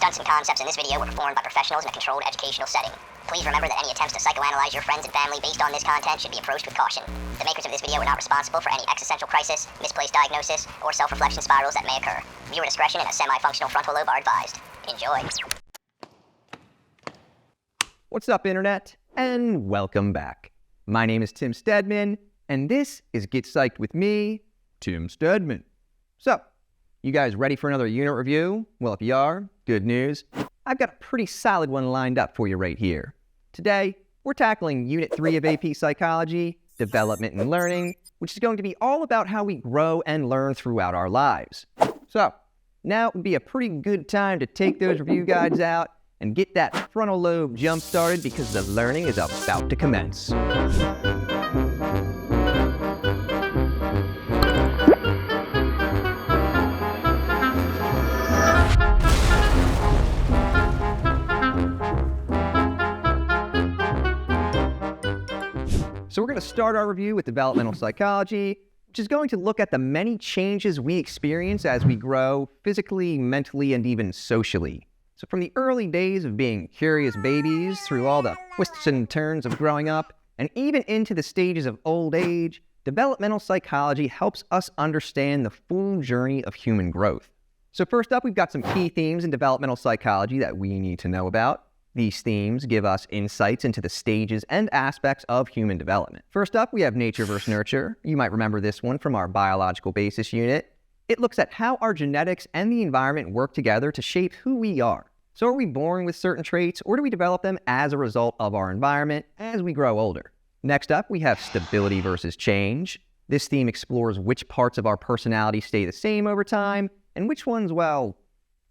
stunts and concepts in this video were performed by professionals in a controlled educational setting. Please remember that any attempts to psychoanalyze your friends and family based on this content should be approached with caution. The makers of this video are not responsible for any existential crisis, misplaced diagnosis, or self-reflection spirals that may occur. Viewer discretion and a semi-functional frontal lobe are advised. Enjoy. What's up, Internet? And welcome back. My name is Tim Stedman, and this is Get Psyched with me, Tim Stedman. So, you guys ready for another unit review? Well, if you are, good news. I've got a pretty solid one lined up for you right here. Today, we're tackling Unit 3 of AP Psychology, Development and Learning, which is going to be all about how we grow and learn throughout our lives. So, now would be a pretty good time to take those review guides out and get that frontal lobe jump-started because the learning is about to commence. So we're going to start our review with developmental psychology, which is going to look at the many changes we experience as we grow physically, mentally, and even socially. So from the early days of being curious babies through all the twists and turns of growing up, and even into the stages of old age, developmental psychology helps us understand the full journey of human growth. So first up, we've got some key themes in developmental psychology that we need to know about. These themes give us insights into the stages and aspects of human development. First up, we have nature versus nurture. You might remember this one from our biological basis unit. It looks at how our genetics and the environment work together to shape who we are. So are we born with certain traits, or do we develop them as a result of our environment as we grow older? Next up, we have stability versus change. This theme explores which parts of our personality stay the same over time, and which ones, well,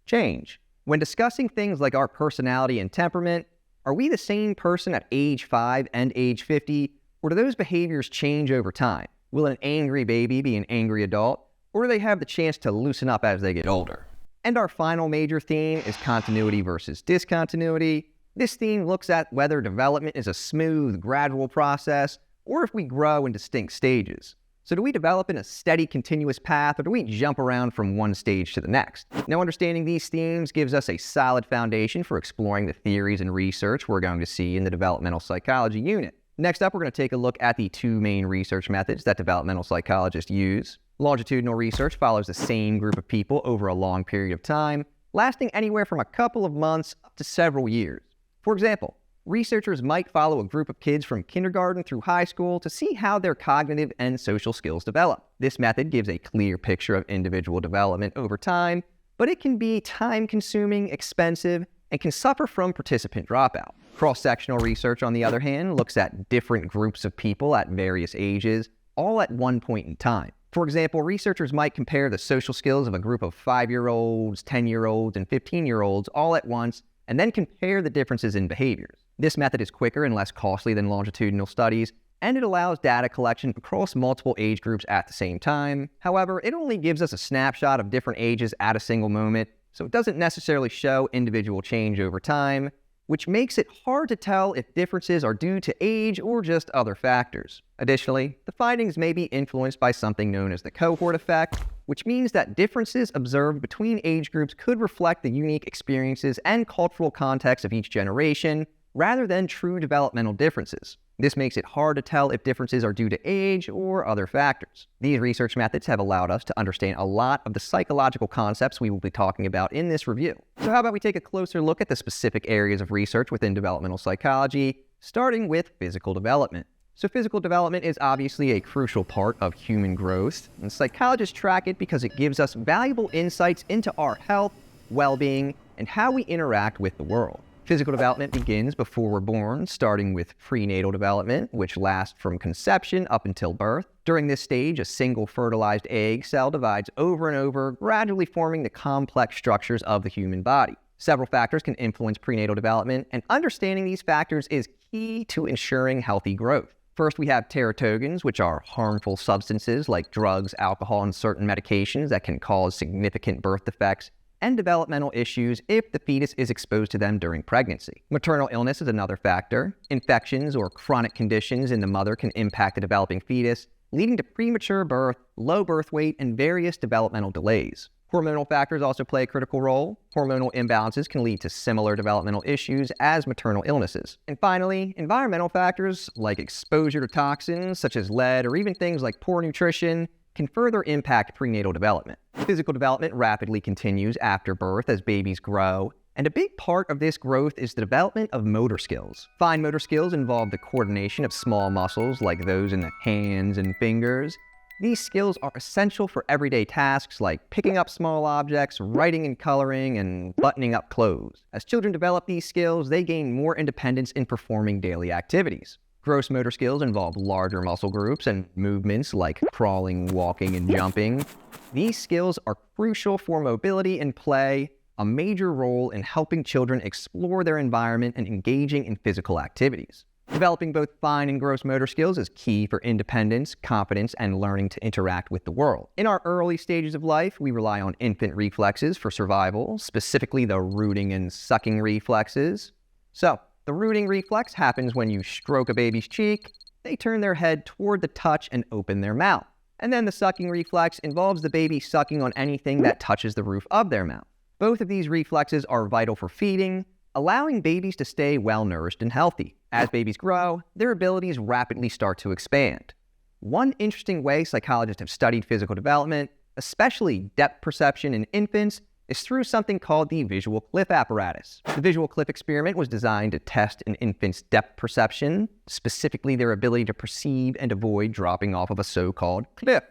change. When discussing things like our personality and temperament, are we the same person at age 5 and age 50, or do those behaviors change over time? Will an angry baby be an angry adult, or do they have the chance to loosen up as they get older? And our final major theme is continuity versus discontinuity. This theme looks at whether development is a smooth, gradual process, or if we grow in distinct stages. So do we develop in a steady, continuous path, or do we jump around from one stage to the next? Now, understanding these themes gives us a solid foundation for exploring the theories and research we're going to see in the developmental psychology unit. Next up, we're going to take a look at the two main research methods that developmental psychologists use. Longitudinal research follows the same group of people over a long period of time, lasting anywhere from a couple of months up to several years. For example, researchers might follow a group of kids from kindergarten through high school to see how their cognitive and social skills develop. This method gives a clear picture of individual development over time, but it can be time-consuming, expensive, and can suffer from participant dropout. Cross-sectional research, on the other hand, looks at different groups of people at various ages, all at one point in time. For example, researchers might compare the social skills of a group of 5-year-olds, 10-year-olds, and 15-year-olds all at once, and then compare the differences in behaviors. This method is quicker and less costly than longitudinal studies, and it allows data collection across multiple age groups at the same time. However, it only gives us a snapshot of different ages at a single moment, so it doesn't necessarily show individual change over time, which makes it hard to tell if differences are due to age or just other factors. Additionally, the findings may be influenced by something known as the cohort effect, which means that differences observed between age groups could reflect the unique experiences and cultural context of each generation, rather than true developmental differences. This makes it hard to tell if differences are due to age or other factors. These research methods have allowed us to understand a lot of the psychological concepts we will be talking about in this review. So how about we take a closer look at the specific areas of research within developmental psychology, starting with physical development. So physical development is obviously a crucial part of human growth, and psychologists track it because it gives us valuable insights into our health, well-being, and how we interact with the world. Physical development begins before we're born, starting with prenatal development, which lasts from conception up until birth. During this stage, a single fertilized egg cell divides over and over, gradually forming the complex structures of the human body. Several factors can influence prenatal development, and understanding these factors is key to ensuring healthy growth. First, we have teratogens, which are harmful substances like drugs, alcohol, and certain medications that can cause significant birth defects and developmental issues if the fetus is exposed to them during pregnancy. Maternal illness is another factor. Infections or chronic conditions in the mother can impact the developing fetus, leading to premature birth, low birth weight, and various developmental delays. Hormonal factors also play a critical role. Hormonal imbalances can lead to similar developmental issues as maternal illnesses. And finally, environmental factors like exposure to toxins such as lead or even things like poor nutrition can further impact prenatal development. Physical development rapidly continues after birth as babies grow, and a big part of this growth is the development of motor skills. Fine motor skills involve the coordination of small muscles like those in the hands and fingers. These skills are essential for everyday tasks like picking up small objects, writing and coloring, and buttoning up clothes. As children develop these skills, they gain more independence in performing daily activities. Gross motor skills involve larger muscle groups and movements like crawling, walking, and jumping. These skills are crucial for mobility and play, a major role in helping children explore their environment and engaging in physical activities. Developing both fine and gross motor skills is key for independence, confidence, and learning to interact with the world. In our early stages of life, we rely on infant reflexes for survival, specifically the rooting and sucking reflexes. So, the rooting reflex happens when you stroke a baby's cheek, they turn their head toward the touch and open their mouth. And then the sucking reflex involves the baby sucking on anything that touches the roof of their mouth. Both of these reflexes are vital for feeding, allowing babies to stay well-nourished and healthy. As babies grow, their abilities rapidly start to expand. One interesting way psychologists have studied physical development, especially depth perception in infants, is through something called the visual cliff apparatus. The visual cliff experiment was designed to test an infant's depth perception, specifically their ability to perceive and avoid dropping off of a so-called cliff.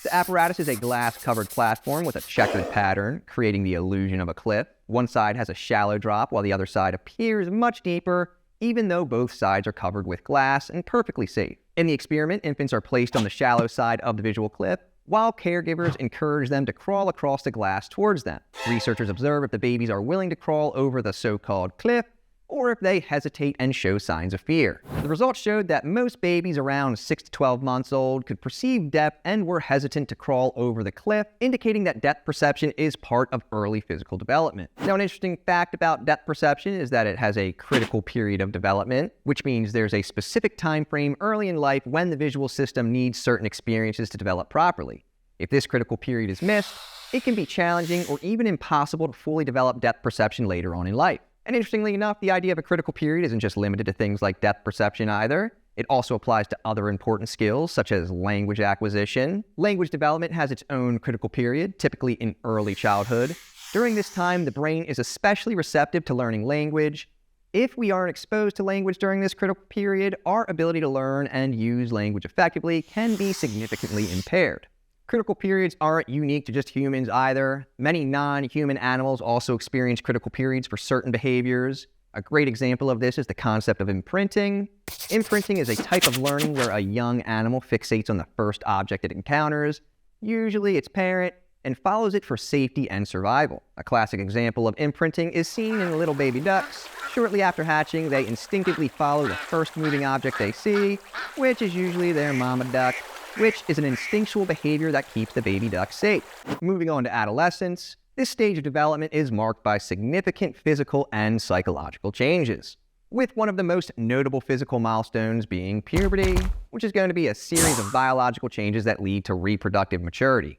The apparatus is a glass-covered platform with a checkered pattern, creating the illusion of a cliff. One side has a shallow drop, while the other side appears much deeper, even though both sides are covered with glass and perfectly safe. In the experiment, infants are placed on the shallow side of the visual cliff, while caregivers encourage them to crawl across the glass towards them. Researchers observe if the babies are willing to crawl over the so-called cliff, or if they hesitate and show signs of fear. The results showed that most babies around 6 to 12 months old could perceive depth and were hesitant to crawl over the cliff, indicating that depth perception is part of early physical development. Now, an interesting fact about depth perception is that it has a critical period of development, which means there's a specific time frame early in life when the visual system needs certain experiences to develop properly. If this critical period is missed, it can be challenging or even impossible to fully develop depth perception later on in life. And interestingly enough, the idea of a critical period isn't just limited to things like depth perception either. It also applies to other important skills, such as language acquisition. Language development has its own critical period, typically in early childhood. During this time, the brain is especially receptive to learning language. If we aren't exposed to language during this critical period, our ability to learn and use language effectively can be significantly impaired. Critical periods aren't unique to just humans either. Many non-human animals also experience critical periods for certain behaviors. A great example of this is the concept of imprinting. Imprinting is a type of learning where a young animal fixates on the first object it encounters, usually its parent, and follows it for safety and survival. A classic example of imprinting is seen in little baby ducks. Shortly after hatching, they instinctively follow the first moving object they see, which is usually their mama duck, which is an instinctual behavior that keeps the baby duck safe. Moving on to adolescence, this stage of development is marked by significant physical and psychological changes, with one of the most notable physical milestones being puberty, which is going to be a series of biological changes that lead to reproductive maturity.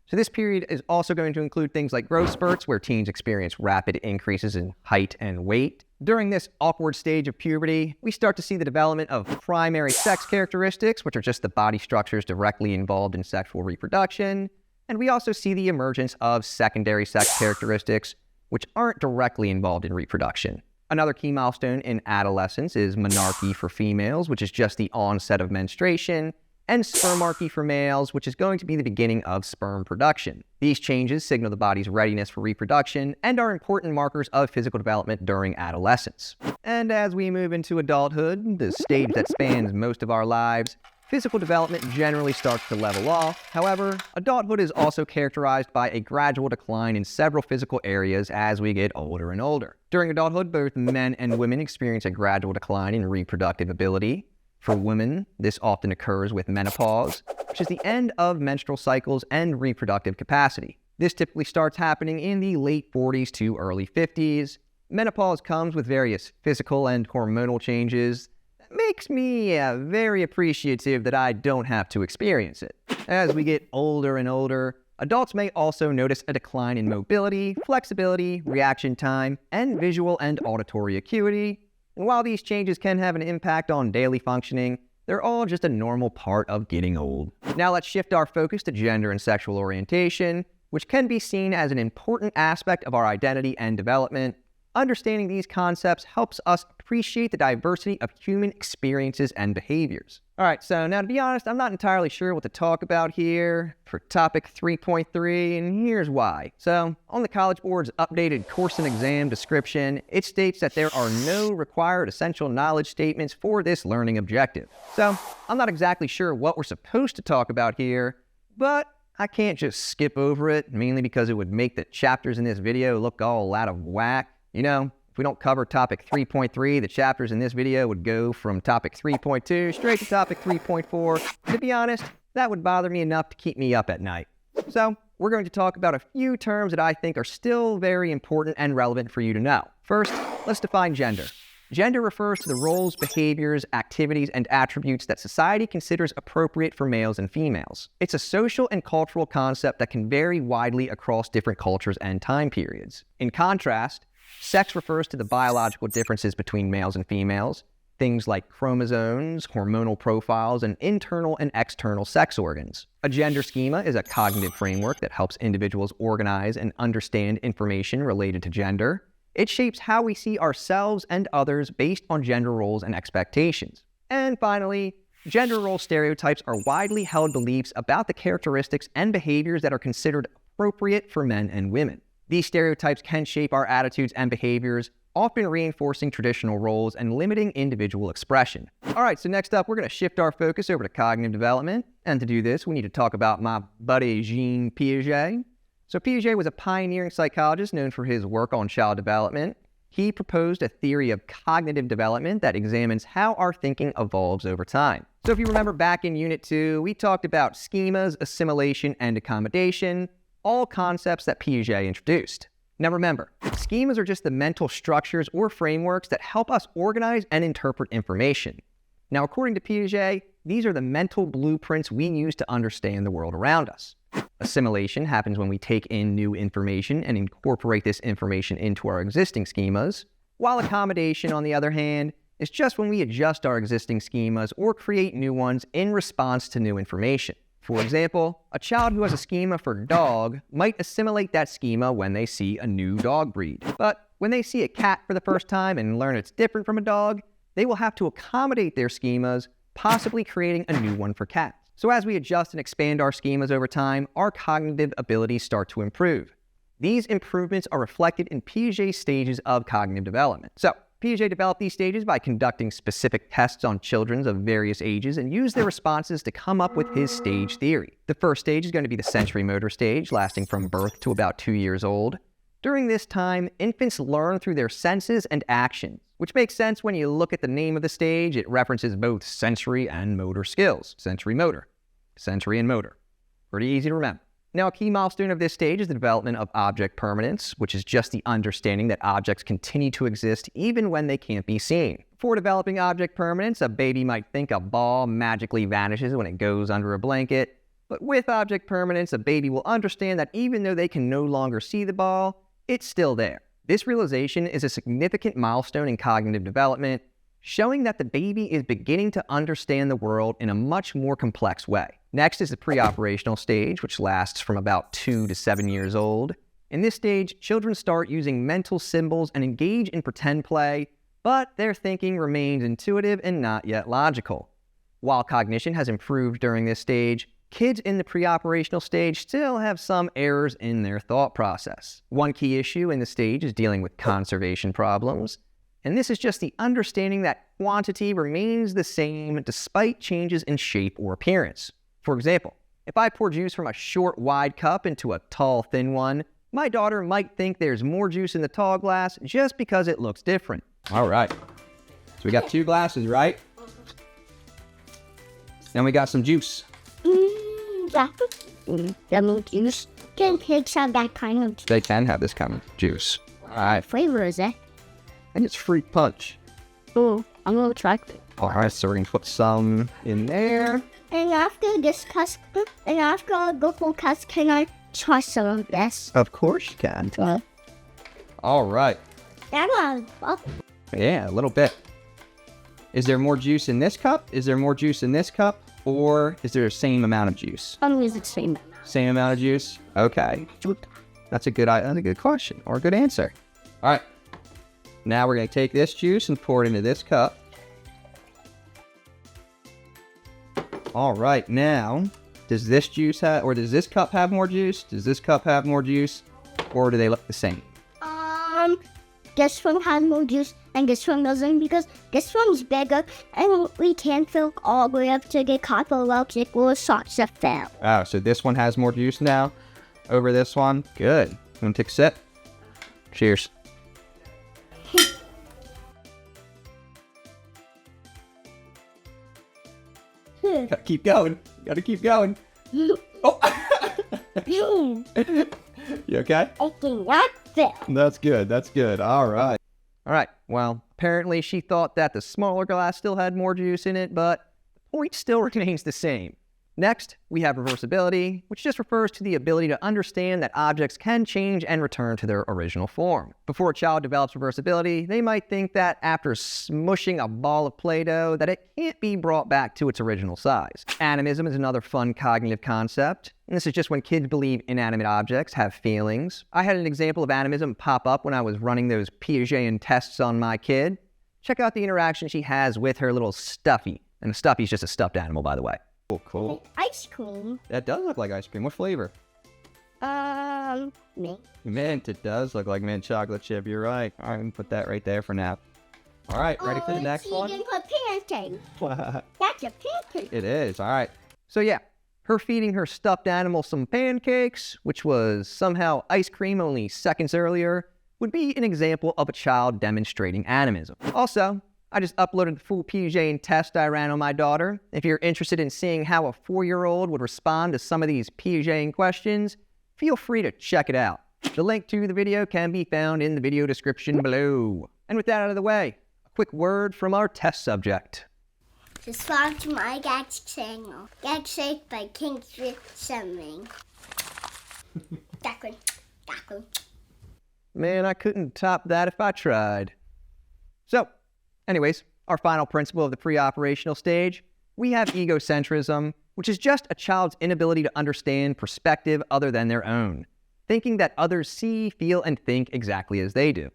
So this period is also going to include things like growth spurts, where teens experience rapid increases in height and weight. During this awkward stage of puberty, we start to see the development of primary sex characteristics, which are just the body structures directly involved in sexual reproduction. And we also see the emergence of secondary sex characteristics, which aren't directly involved in reproduction. Another key milestone in adolescence is menarche for females, which is just the onset of menstruation, and spermarche for males, which is going to be the beginning of sperm production. These changes signal the body's readiness for reproduction and are important markers of physical development during adolescence. And as we move into adulthood, the stage that spans most of our lives, physical development generally starts to level off. However, adulthood is also characterized by a gradual decline in several physical areas as we get older and older. During adulthood, both men and women experience a gradual decline in reproductive ability. For women, this often occurs with menopause, which is the end of menstrual cycles and reproductive capacity. This typically starts happening in the late 40s to early 50s. Menopause comes with various physical and hormonal changes that makes me very appreciative that I don't have to experience it. As we get older and older, Adults may also notice a decline in mobility, flexibility, reaction time, and visual and auditory acuity. And while these changes can have an impact on daily functioning, they're all just a normal part of getting old. Now let's shift our focus to gender and sexual orientation, which can be seen as an important aspect of our identity and development. Understanding these concepts helps us appreciate the diversity of human experiences and behaviors. All right, so now to be honest, I'm not entirely sure what to talk about here for topic 3.3, and here's why. So, on the College Board's updated course and exam description, it states that there are no required essential knowledge statements for this learning objective. So, I'm not exactly sure what we're supposed to talk about here, but I can't just skip over it, mainly because it would make the chapters in this video look all out of whack. You know, if we don't cover topic 3.3, the chapters in this video would go from topic 3.2 straight to topic 3.4. To be honest, that would bother me enough to keep me up at night. So, we're going to talk about a few terms that I think are still very important and relevant for you to know. First, let's define gender. Gender refers to the roles, behaviors, activities, and attributes that society considers appropriate for males and females. It's a social and cultural concept that can vary widely across different cultures and time periods. In contrast, sex refers to the biological differences between males and females, things like chromosomes, hormonal profiles, and internal and external sex organs. A gender schema is a cognitive framework that helps individuals organize and understand information related to gender. It shapes how we see ourselves and others based on gender roles and expectations. And finally, gender role stereotypes are widely held beliefs about the characteristics and behaviors that are considered appropriate for men and women. These stereotypes can shape our attitudes and behaviors, often reinforcing traditional roles and limiting individual expression. All right, so next up, we're going to shift our focus over to cognitive development. And to do this, we need to talk about my buddy Jean Piaget. So Piaget was a pioneering psychologist known for his work on child development. He proposed a theory of cognitive development that examines how our thinking evolves over time. So if you remember back in Unit 2, we talked about schemas, assimilation, and accommodation, all concepts that Piaget introduced. Now remember, schemas are just the mental structures or frameworks that help us organize and interpret information. Now, according to Piaget, these are the mental blueprints we use to understand the world around us. Assimilation happens when we take in new information and incorporate this information into our existing schemas, while accommodation, on the other hand, is just when we adjust our existing schemas or create new ones in response to new information. For example, a child who has a schema for dog might assimilate that schema when they see a new dog breed. But when they see a cat for the first time and learn it's different from a dog, they will have to accommodate their schemas, possibly creating a new one for cats. So as we adjust and expand our schemas over time, our cognitive abilities start to improve. These improvements are reflected in Piaget's stages of cognitive development. So, Piaget developed these stages by conducting specific tests on children of various ages and used their responses to come up with his stage theory. The first stage is going to be the sensory motor stage, lasting from birth to about 2 years old. During this time, infants learn through their senses and actions, which makes sense when you look at the name of the stage. It references both sensory and motor skills. Sensory and motor. Pretty easy to remember. Now, a key milestone of this stage is the development of object permanence, which is just the understanding that objects continue to exist even when they can't be seen. Before developing object permanence, a baby might think a ball magically vanishes when it goes under a blanket. But with object permanence, a baby will understand that even though they can no longer see the ball, it's still there. This realization is a significant milestone in cognitive development, showing that the baby is beginning to understand the world in a much more complex way. Next is the pre-operational stage, which lasts from about 2 to 7 years old. In this stage, children start using mental symbols and engage in pretend play, but their thinking remains intuitive and not yet logical. While cognition has improved during this stage, kids in the pre-operational stage still have some errors in their thought process. One key issue in the stage is dealing with conservation problems. And this is just the understanding that quantity remains the same despite changes in shape or appearance. For example, if I pour juice from a short, wide cup into a tall, thin one, my daughter might think there's more juice in the tall glass just because it looks different. All right. So we got 2 glasses, right? Then we got some juice. Lemon juice. Can kids have that kind of They can have this kind of juice. All right. flavor, is it? I think it's fruit punch. Oh, I'm gonna try it. All right, so we're going to put some in there. And after this cup, and after the whole cup, can I try some of this. Of course you can. Well, All right. that was Yeah, a little bit. Is there more juice in this cup? Is there more juice in this cup? Or is there the same amount of juice? always the same. Same amount of juice? Okay. That's a good question or a good answer. All right. Now we're going to take this juice and pour it into this cup. All right. Now, does this juice have, or does this cup have more juice? Does this cup have more juice? Or do they look the same? This one has more juice and this one doesn't because this one's bigger and we can't fill all the way up to the cup of equal shots of fill. Oh, so this one has more juice now over this one? Good. I'm going to take a sip. Cheers. Gotta keep going. Gotta keep going. Oh! You okay? I cannot fill. That's good. That's good. All right. All right. Well, apparently she thought that the smaller glass still had more juice in it, but the point still remains the same. Next, we have reversibility, which just refers to the ability to understand that objects can change and return to their original form. Before a child develops reversibility, they might think that after smushing a ball of Play-Doh, that it can't be brought back to its original size. Animism is another fun cognitive concept, and this is just when kids believe inanimate objects have feelings. I had an example of animism pop up when I was running those Piaget tests on my kid. Check out the interaction she has with her little stuffy. And a stuffy is just a stuffed animal, by the way. Cool. Ice cream. That does look like ice cream. What flavor? Me. Mint. It does look like mint chocolate chip. You're right. All right, I'm gonna put that right there for now. All right, ready for the next one? You can put pancake. That's a pancake. It is. All right. So yeah, her feeding her stuffed animal some pancakes, which was somehow ice cream only seconds earlier, would be an example of a child demonstrating animism. Also, I just uploaded the full Piaget test I ran on my daughter. If you're interested in seeing how a 4-year-old would respond to some of these Piaget questions, feel free to check it out. The link to the video can be found in the video description below. And with that out of the way, a quick word from our test subject. Subscribe to my dad's channel. Get Psyched by Kingsley Summing. That one. Man, I couldn't top that if I tried. So, anyways, our final principle of the pre-operational stage, we have egocentrism, which is just a child's inability to understand perspective other than their own, thinking that others see, feel, and think exactly as they do.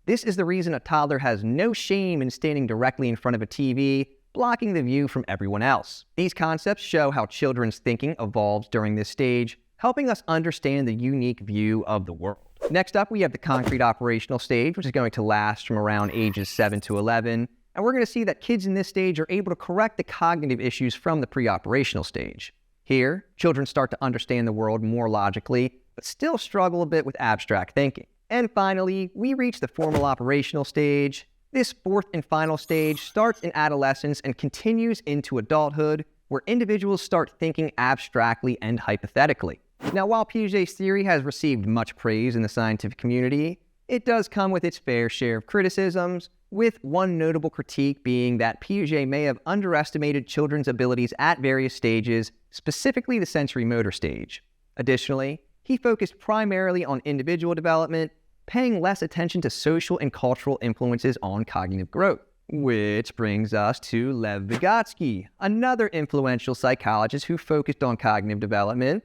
This is the reason a toddler has no shame in standing directly in front of a TV, blocking the view from everyone else. These concepts show how children's thinking evolves during this stage, helping us understand the unique view of the world. Next up, we have the concrete operational stage, which is going to last from around ages 7 to 11. And we're going to see that kids in this stage are able to correct the cognitive issues from the pre-operational stage. Here, children start to understand the world more logically, but still struggle a bit with abstract thinking. And finally, we reach the formal operational stage. This fourth and final stage starts in adolescence and continues into adulthood, where individuals start thinking abstractly and hypothetically. Now, while Piaget's theory has received much praise in the scientific community, it does come with its fair share of criticisms, with one notable critique being that Piaget may have underestimated children's abilities at various stages, specifically the sensory motor stage. Additionally, he focused primarily on individual development, paying less attention to social and cultural influences on cognitive growth. Which brings us to Lev Vygotsky, another influential psychologist who focused on cognitive development.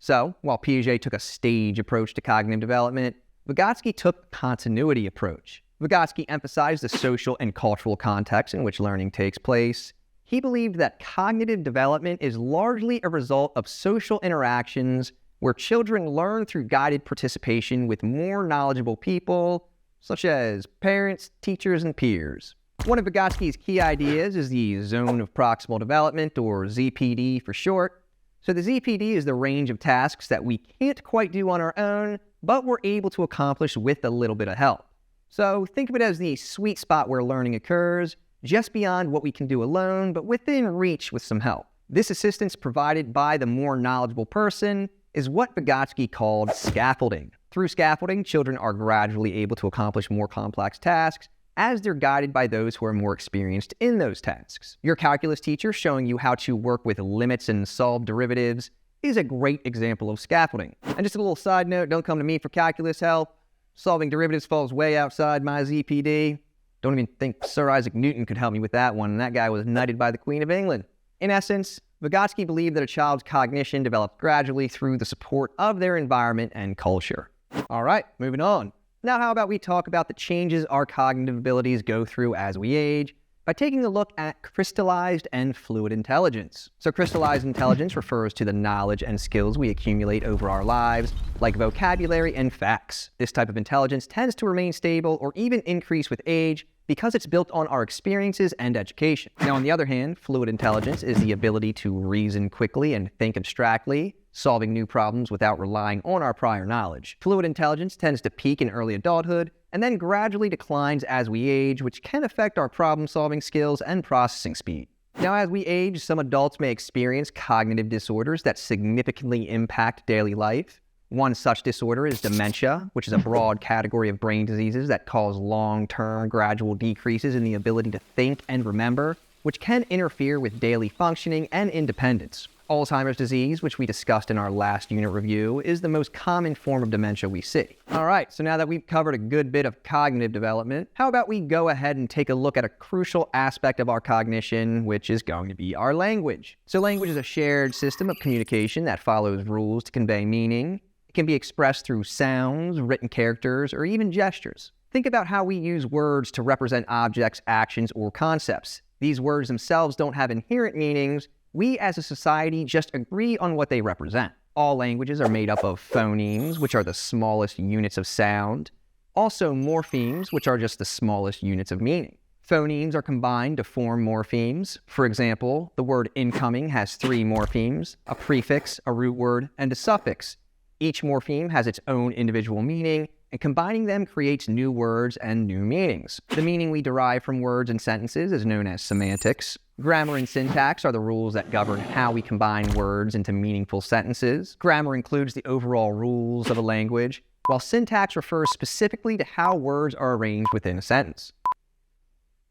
So, while Piaget took a stage approach to cognitive development, Vygotsky took a continuity approach. Vygotsky emphasized the social and cultural context in which learning takes place. He believed that cognitive development is largely a result of social interactions where children learn through guided participation with more knowledgeable people, such as parents, teachers, and peers. One of Vygotsky's key ideas is the zone of proximal development, or ZPD for short. So the ZPD is the range of tasks that we can't quite do on our own, but we're able to accomplish with a little bit of help. So think of it as the sweet spot where learning occurs, just beyond what we can do alone, but within reach with some help. This assistance provided by the more knowledgeable person is what Vygotsky called scaffolding. Through scaffolding, children are gradually able to accomplish more complex tasks as they're guided by those who are more experienced in those tasks. Your calculus teacher showing you how to work with limits and solve derivatives is a great example of scaffolding. And just a little side note, don't come to me for calculus help. Solving derivatives falls way outside my ZPD. Don't even think Sir Isaac Newton could help me with that one, and that guy was knighted by the Queen of England. In essence, Vygotsky believed that a child's cognition develops gradually through the support of their environment and culture. All right, moving on. Now how about we talk about the changes our cognitive abilities go through as we age by taking a look at crystallized and fluid intelligence. So crystallized intelligence refers to the knowledge and skills we accumulate over our lives, like vocabulary and facts. This type of intelligence tends to remain stable or even increase with age because it's built on our experiences and education. Now, on the other hand, fluid intelligence is the ability to reason quickly and think abstractly, solving new problems without relying on our prior knowledge. Fluid intelligence tends to peak in early adulthood and then gradually declines as we age, which can affect our problem-solving skills and processing speed. Now, as we age, some adults may experience cognitive disorders that significantly impact daily life. One such disorder is dementia, which is a broad category of brain diseases that cause long-term gradual decreases in the ability to think and remember, which can interfere with daily functioning and independence. Alzheimer's disease, which we discussed in our last unit review, is the most common form of dementia we see. All right, so now that we've covered a good bit of cognitive development, how about we go ahead and take a look at a crucial aspect of our cognition, which is going to be our language. So language is a shared system of communication that follows rules to convey meaning. It can be expressed through sounds, written characters, or even gestures. Think about how we use words to represent objects, actions, or concepts. These words themselves don't have inherent meanings. We as a society just agree on what they represent. All languages are made up of phonemes, which are the smallest units of sound. Also morphemes, which are just the smallest units of meaning. Phonemes are combined to form morphemes. For example, the word incoming has 3 morphemes, a prefix, a root word, and a suffix. Each morpheme has its own individual meaning, and combining them creates new words and new meanings. The meaning we derive from words and sentences is known as semantics. Grammar and syntax are the rules that govern how we combine words into meaningful sentences. Grammar includes the overall rules of a language, while syntax refers specifically to how words are arranged within a sentence.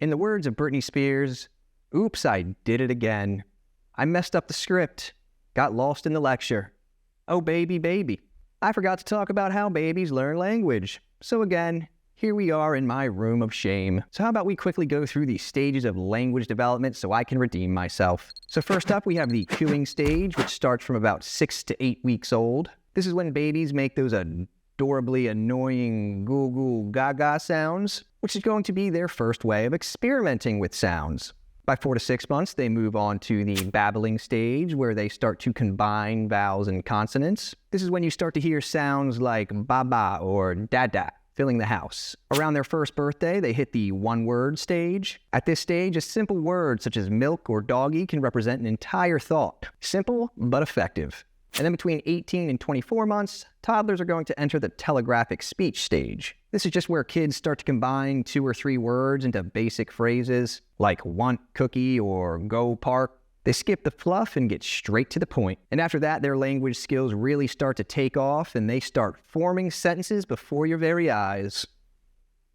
In the words of Britney Spears, "Oops, I did it again. I messed up the script, got lost in the lecture. Oh baby, baby. I forgot to talk about how babies learn language. So again, here we are in my room of shame." So how about we quickly go through the stages of language development so I can redeem myself. So first up, we have the cooing stage, which starts from about 6 to 8 weeks old. This is when babies make those adorably annoying goo goo gaga sounds, which is going to be their first way of experimenting with sounds. By 4 to 6 months, they move on to the babbling stage, where they start to combine vowels and consonants. This is when you start to hear sounds like baba or dada filling the house. Around their first birthday, they hit the one-word stage. At this stage, a simple word such as milk or doggy can represent an entire thought. Simple, but effective. And then between 18 and 24 months, toddlers are going to enter the telegraphic speech stage. This is just where kids start to combine 2 or 3 words into basic phrases like want cookie or go park. They skip the fluff and get straight to the point. And after that, their language skills really start to take off and they start forming sentences before your very eyes.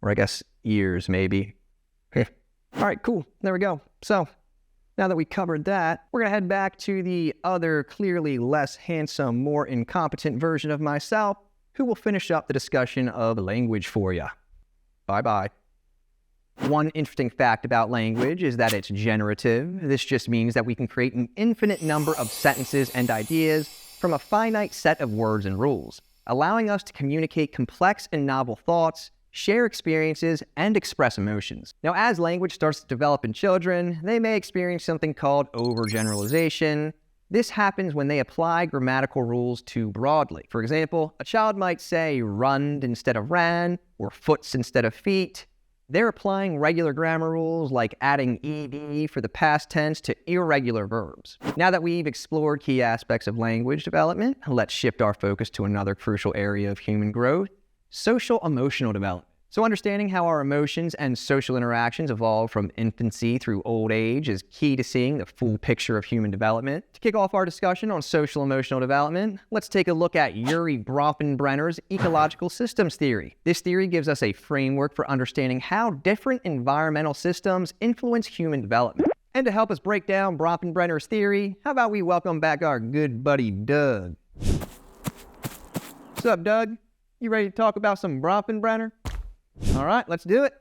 Or I guess ears, maybe. All right, cool. There we go. So now that we covered that, we're going to head back to the other clearly less handsome, more incompetent version of myself, who will finish up the discussion of language for you. Bye-bye. One interesting fact about language is that it's generative. This just means that we can create an infinite number of sentences and ideas from a finite set of words and rules, allowing us to communicate complex and novel thoughts, share experiences, and express emotions. Now, as language starts to develop in children, they may experience something called overgeneralization. This happens when they apply grammatical rules too broadly. For example, a child might say runned instead of ran, or foots instead of feet. They're applying regular grammar rules like adding ed for the past tense to irregular verbs. Now that we've explored key aspects of language development, let's shift our focus to another crucial area of human growth: social-emotional development. So understanding how our emotions and social interactions evolve from infancy through old age is key to seeing the full picture of human development. To kick off our discussion on social-emotional development, let's take a look at Yuri Bronfenbrenner's ecological systems theory. This theory gives us a framework for understanding how different environmental systems influence human development. And to help us break down Bronfenbrenner's theory, how about we welcome back our good buddy Doug. What's up, Doug? You ready to talk about some Bronfenbrenner? All right, let's do it.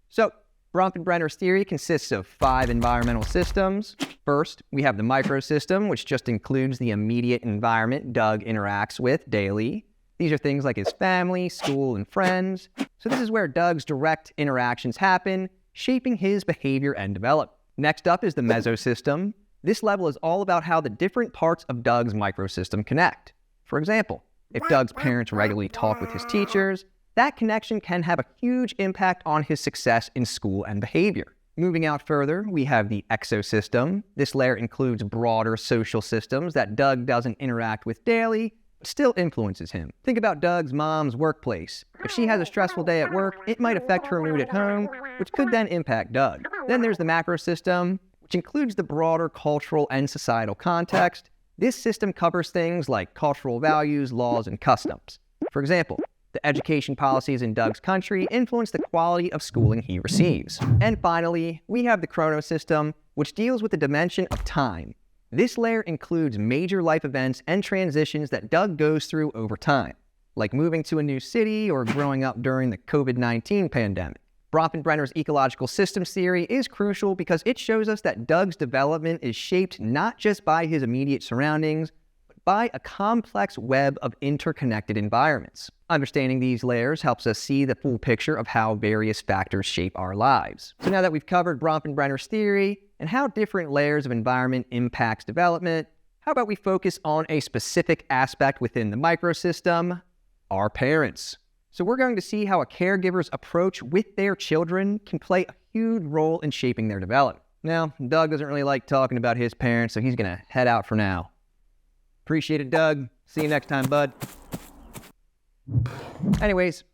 So, Bronfenbrenner's theory consists of 5 environmental systems. First, we have the microsystem, which just includes the immediate environment Doug interacts with daily. These are things like his family, school, and friends. So this is where Doug's direct interactions happen, shaping his behavior and development. Next up is the mesosystem. This level is all about how the different parts of Doug's microsystem connect. For example, if Doug's parents regularly talk with his teachers, that connection can have a huge impact on his success in school and behavior. Moving out further, we have the exosystem. This layer includes broader social systems that Doug doesn't interact with daily, but still influences him. Think about Doug's mom's workplace. If she has a stressful day at work, it might affect her mood at home, which could then impact Doug. Then there's the macrosystem, which includes the broader cultural and societal context. This system covers things like cultural values, laws, and customs. For example, the education policies in Doug's country influence the quality of schooling he receives. And finally, we have the chronosystem, which deals with the dimension of time. This layer includes major life events and transitions that Doug goes through over time, like moving to a new city or growing up during the COVID-19 pandemic. Bronfenbrenner's ecological systems theory is crucial because it shows us that Doug's development is shaped not just by his immediate surroundings, but by a complex web of interconnected environments. Understanding these layers helps us see the full picture of how various factors shape our lives. So now that we've covered Bronfenbrenner's theory and how different layers of environment impacts development, how about we focus on a specific aspect within the microsystem, our parents. So we're going to see how a caregiver's approach with their children can play a huge role in shaping their development. Now, Doug doesn't really like talking about his parents, so he's going to head out for now. Appreciate it, Doug. See you next time, bud. Anyways,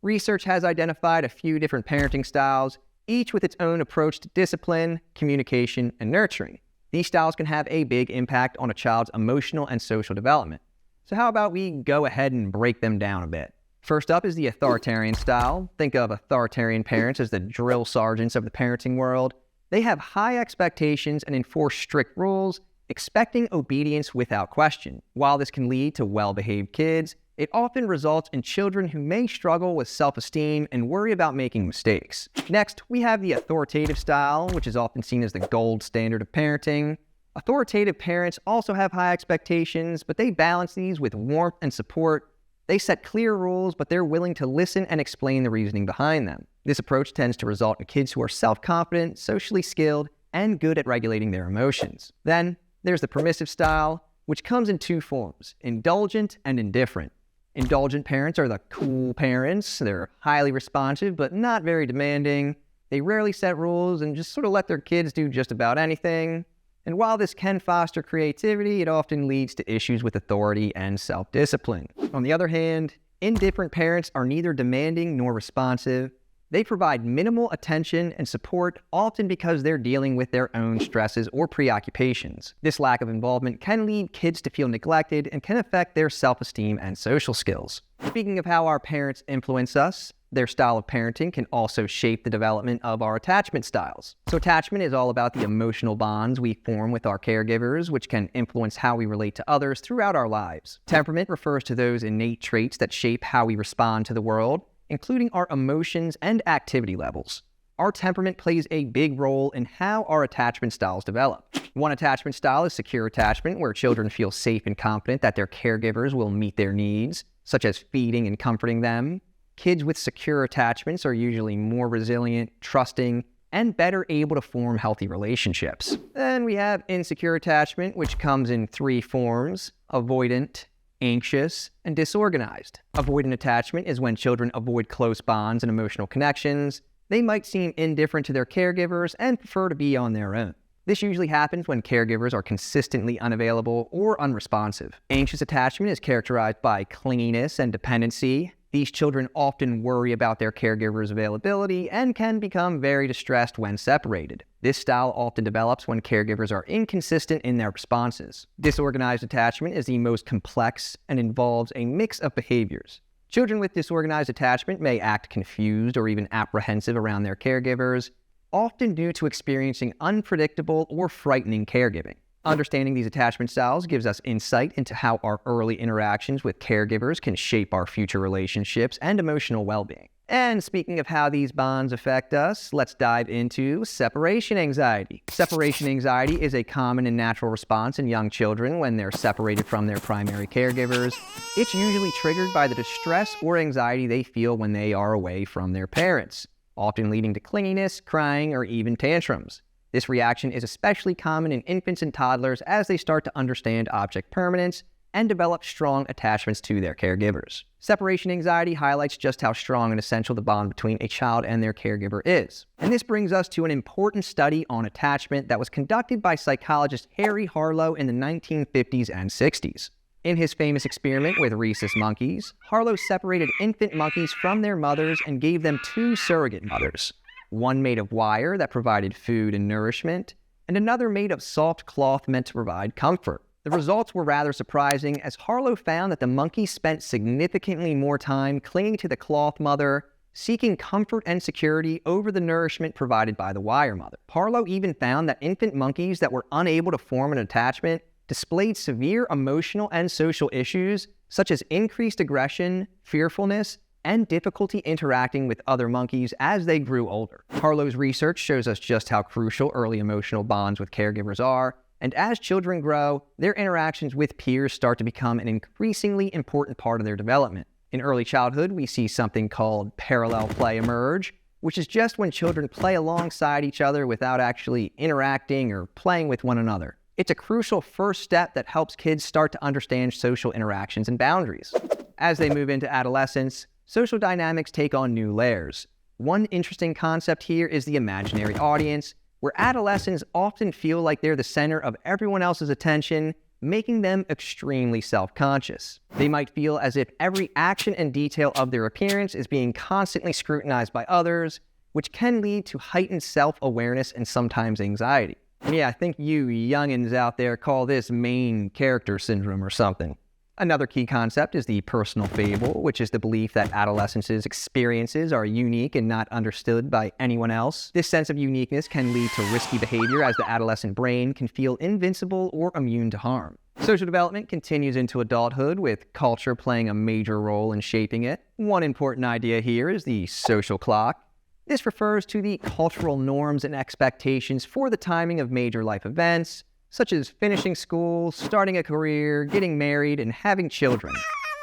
research has identified a few different parenting styles, each with its own approach to discipline, communication, and nurturing. These styles can have a big impact on a child's emotional and social development. So how about we go ahead and break them down a bit? First up is the authoritarian style. Think of authoritarian parents as the drill sergeants of the parenting world. They have high expectations and enforce strict rules, expecting obedience without question. While this can lead to well-behaved kids, it often results in children who may struggle with self-esteem and worry about making mistakes. Next, we have the authoritative style, which is often seen as the gold standard of parenting. Authoritative parents also have high expectations, but they balance these with warmth and support. They set clear rules, but they're willing to listen and explain the reasoning behind them. This approach tends to result in kids who are self-confident, socially skilled, and good at regulating their emotions. Then, there's the permissive style, which comes in 2 forms, indulgent and indifferent. Indulgent parents are the cool parents. They're highly responsive, but not very demanding. They rarely set rules and just sort of let their kids do just about anything. And while this can foster creativity, it often leads to issues with authority and self-discipline. On the other hand, indifferent parents are neither demanding nor responsive. They provide minimal attention and support, often because they're dealing with their own stresses or preoccupations. This lack of involvement can lead kids to feel neglected and can affect their self-esteem and social skills. Speaking of how our parents influence us, their style of parenting can also shape the development of our attachment styles. So attachment is all about the emotional bonds we form with our caregivers, which can influence how we relate to others throughout our lives. Temperament refers to those innate traits that shape how we respond to the world, including our emotions and activity levels. Our temperament plays a big role in how our attachment styles develop. One attachment style is secure attachment, where children feel safe and confident that their caregivers will meet their needs, such as feeding and comforting them. Kids with secure attachments are usually more resilient, trusting, and better able to form healthy relationships. Then we have insecure attachment, which comes in 3 forms: avoidant, anxious, and disorganized. Avoidant attachment is when children avoid close bonds and emotional connections. They might seem indifferent to their caregivers and prefer to be on their own. This usually happens when caregivers are consistently unavailable or unresponsive. Anxious attachment is characterized by clinginess and dependency. These children often worry about their caregiver's availability and can become very distressed when separated. This style often develops when caregivers are inconsistent in their responses. Disorganized attachment is the most complex and involves a mix of behaviors. Children with disorganized attachment may act confused or even apprehensive around their caregivers. often due to experiencing unpredictable or frightening caregiving. Understanding these attachment styles gives us insight into how our early interactions with caregivers can shape our future relationships and emotional well-being. And speaking of how these bonds affect us, let's dive into separation anxiety. Separation anxiety is a common and natural response in young children when they're separated from their primary caregivers. It's usually triggered by the distress or anxiety they feel when they are away from their parents, often leading to clinginess, crying, or even tantrums. This reaction is especially common in infants and toddlers as they start to understand object permanence and develop strong attachments to their caregivers. Separation anxiety highlights just how strong and essential the bond between a child and their caregiver is. And this brings us to an important study on attachment that was conducted by psychologist Harry Harlow in the 1950s and 60s. In his famous experiment with rhesus monkeys, Harlow separated infant monkeys from their mothers and gave them two surrogate mothers, one made of wire that provided food and nourishment, and another made of soft cloth meant to provide comfort. The results were rather surprising, as Harlow found that the monkeys spent significantly more time clinging to the cloth mother, seeking comfort and security over the nourishment provided by the wire mother. Harlow even found that infant monkeys that were unable to form an attachment displayed severe emotional and social issues, such as increased aggression, fearfulness, and difficulty interacting with other monkeys as they grew older. Harlow's research shows us just how crucial early emotional bonds with caregivers are, and as children grow, their interactions with peers start to become an increasingly important part of their development. In early childhood, we see something called parallel play emerge, which is just when children play alongside each other without actually interacting or playing with one another. It's a crucial first step that helps kids start to understand social interactions and boundaries. As they move into adolescence, social dynamics take on new layers. One interesting concept here is the imaginary audience, where adolescents often feel like they're the center of everyone else's attention, making them extremely self-conscious. They might feel as if every action and detail of their appearance is being constantly scrutinized by others, which can lead to heightened self-awareness and sometimes anxiety. And yeah, I think you youngins out there call this main character syndrome or something. Another key concept is the personal fable, which is the belief that adolescents' experiences are unique and not understood by anyone else. This sense of uniqueness can lead to risky behavior, as the adolescent brain can feel invincible or immune to harm. Social development continues into adulthood, with culture playing a major role in shaping it. One important idea here is the social clock. This refers to the cultural norms and expectations for the timing of major life events, such as finishing school, starting a career, getting married, and having children.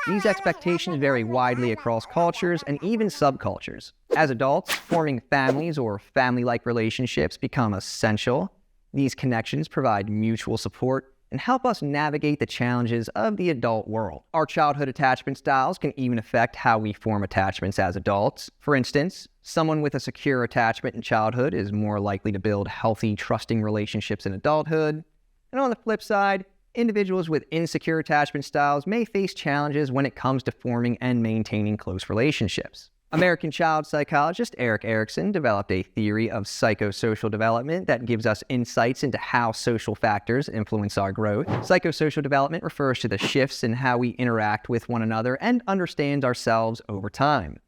These expectations vary widely across cultures and even subcultures. As adults, forming families or family-like relationships become essential. These connections provide mutual support and help us navigate the challenges of the adult world. Our childhood attachment styles can even affect how we form attachments as adults. For instance, someone with a secure attachment in childhood is more likely to build healthy, trusting relationships in adulthood. And on the flip side, individuals with insecure attachment styles may face challenges when it comes to forming and maintaining close relationships. American child psychologist Erikson developed a theory of psychosocial development that gives us insights into how social factors influence our growth. Psychosocial development refers to the shifts in how we interact with one another and understand ourselves over time.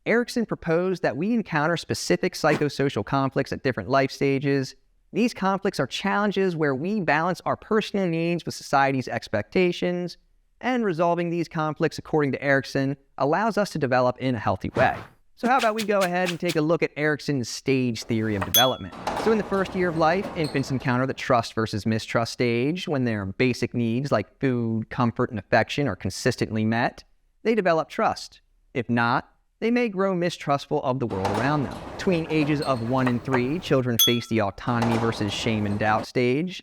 Erikson proposed that we encounter specific psychosocial conflicts at different life stages. These conflicts are challenges where we balance our personal needs with society's expectations, and resolving these conflicts, according to Erikson, allows us to develop in a healthy way. So how about we go ahead and take a look at Erikson's stage theory of development. So in the first year of life, infants encounter the trust versus mistrust stage. When their basic needs like food, comfort, and affection are consistently met, they develop trust. If not, they may grow mistrustful of the world around them. Between ages of 1 and 3, children face the autonomy versus shame and doubt stage.